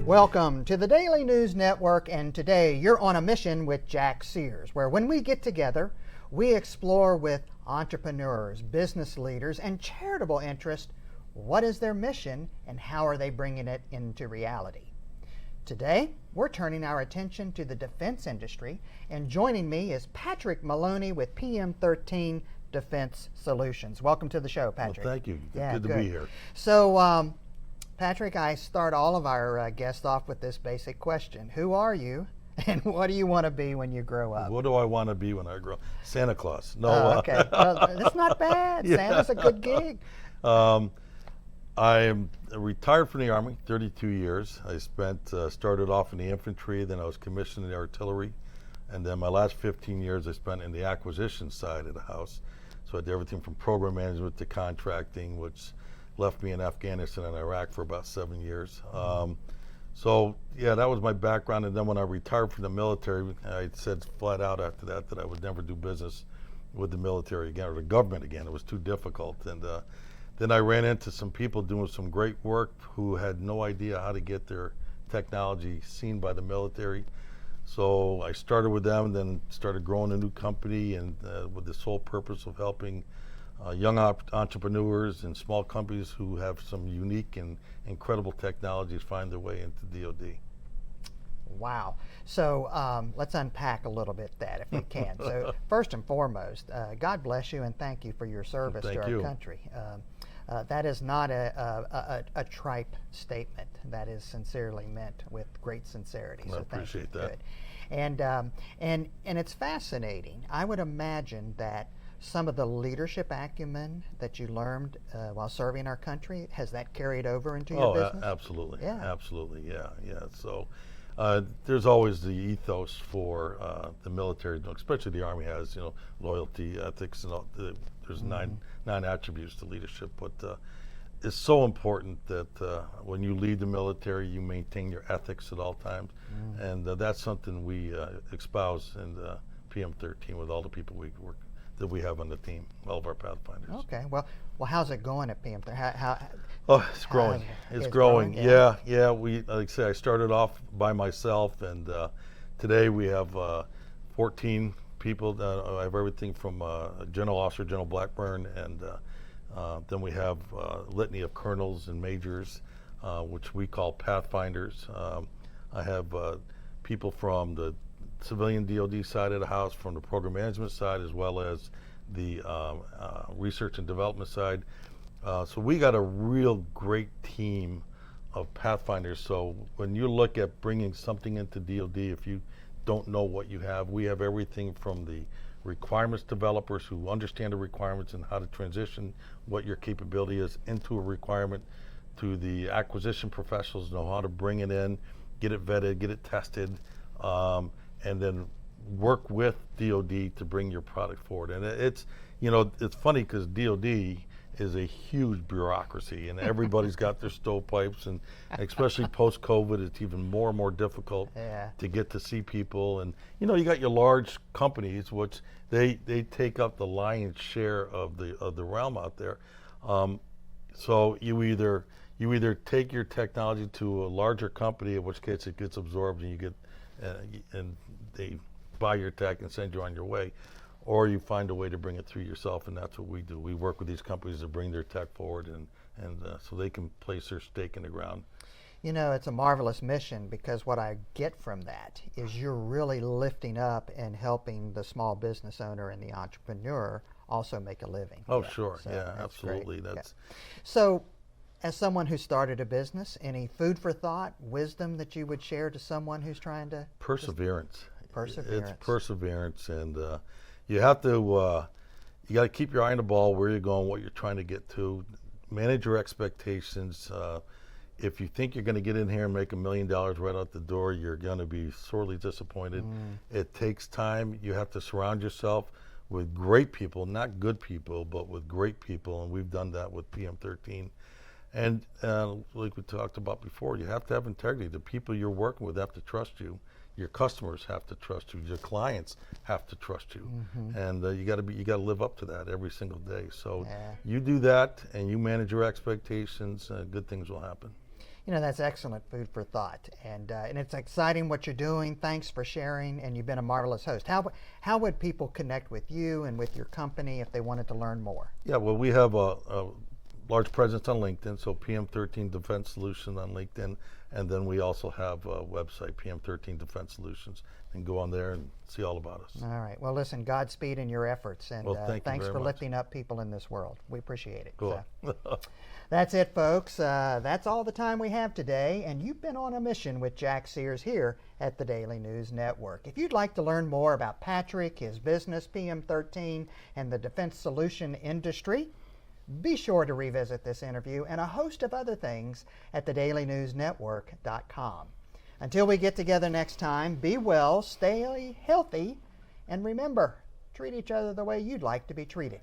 Welcome to the Daily News Network, and today you're on a mission with Jack Sears, where when we get together, we explore with entrepreneurs, business leaders, and charitable interests what is their mission and how are they bringing it into reality. Today, we're turning our attention to the defense industry, and joining me is Patrick Maloney with PM13 Defense Solutions. Welcome to the show, Patrick. Well, thank you. Yeah, good to be here. So, Patrick, I start all of our guests off with this basic question. Who are you, and what do you want to be when you grow up? What do I want to be when I grow up? Santa Claus. No. Okay. Well, that's not bad. Yeah. Santa's a good gig. I am retired from the Army, 32 years. I started off in the infantry, then I was commissioned in the artillery, and then my last 15 years I spent in the acquisition side of the house. So I did everything from program management to contracting, which left me in Afghanistan and Iraq for about 7 years. So yeah, that was my background. And then when I retired from the military, I said flat out after that I would never do business with the military again, or the government again. It was too difficult. And then I ran into some people doing some great work who had no idea how to get their technology seen by the military. So I started with them, and then started growing a new company, and with the sole purpose of helping young entrepreneurs and small companies who have some unique and incredible technologies find their way into DoD. Wow. So let's unpack a little bit that if we can. So first and foremost, God bless you and thank you for your service to our country. That is not a tripe statement. That is sincerely meant with great sincerity. Well, so I appreciate that. Good. And it's fascinating. I would imagine that some of the leadership acumen that you learned while serving our country, has that carried over into your business? Absolutely. Yeah. Absolutely. Yeah. So there's always the ethos for the military, especially the Army has, loyalty, ethics, and all. There's nine attributes to leadership, but it's so important that when you lead the military, you maintain your ethics at all times, and that's something we espouse in the PM13 with all the people that we have on the team, all of our Pathfinders. Okay. Well, how's it going at PM13? It's growing. It's growing. Yeah. We, like I say, I started off by myself, and today we have 14 people. I have everything from General Officer, General Blackburn, and then we have a litany of colonels and majors, which we call Pathfinders. I have people from the civilian DoD side of the house, from the program management side, as well as the research and development side. So we got a real great team of Pathfinders. So when you look at bringing something into DoD, if you don't know what you have, we have everything from the requirements developers who understand the requirements and how to transition what your capability is into a requirement, to the acquisition professionals know how to bring it in, get it vetted, get it tested, and then work with DoD to bring your product forward. And it's funny because DoD is a huge bureaucracy, and everybody's got their stovepipes, and especially post-COVID, it's even more and more difficult to get to see people. And you got your large companies, which they take up the lion's share of the realm out there. So you either take your technology to a larger company, in which case it gets absorbed and you get and they buy your tech and send you on your way, or you find a way to bring it through yourself, and that's what we do. We work with these companies to bring their tech forward, and so they can place their stake in the ground. It's a marvelous mission, because what I get from that is you're really lifting up and helping the small business owner and the entrepreneur also make a living. Oh, sure. So yeah, absolutely. That's So, as someone who started a business, any food for thought, wisdom that you would share to someone who's trying to? Perseverance. Perseverance. It's perseverance, and you have to. You got to keep your eye on the ball, where you're going, what you're trying to get to. Manage your expectations. If you think you're going to get in here and make $1 million right out the door, you're going to be sorely disappointed. It takes time. You have to surround yourself with great people, not good people, but with great people, and we've done that with PM13. And like we talked about before, you have to have integrity. The people you're working with have to trust you. Your customers have to trust you. Your clients have to trust you, and you got to live up to that every single day. So you do that, and you manage your expectations. Good things will happen. You know, that's excellent food for thought, and it's exciting what you're doing. Thanks for sharing, and you've been a marvelous host. How would people connect with you and with your company if they wanted to learn more? Yeah, well, we have a large presence on LinkedIn, so PM13 Defense Solutions on LinkedIn, and then we also have a website, PM13 Defense Solutions, and go on there and see all about us. All right. Well, listen, Godspeed in your efforts, and Well, thank you thanks very for much. lifting up people in this world. We appreciate it. Cool. So, that's it, folks. That's all the time we have today, and you've been on a mission with Jack Sears here at the Daily News Network. If you'd like to learn more about Patrick, his business, PM13, and the defense solution industry, be sure to revisit this interview and a host of other things at thedailynewsnetwork.com. Until we get together next time, be well, stay healthy, and remember, treat each other the way you'd like to be treated.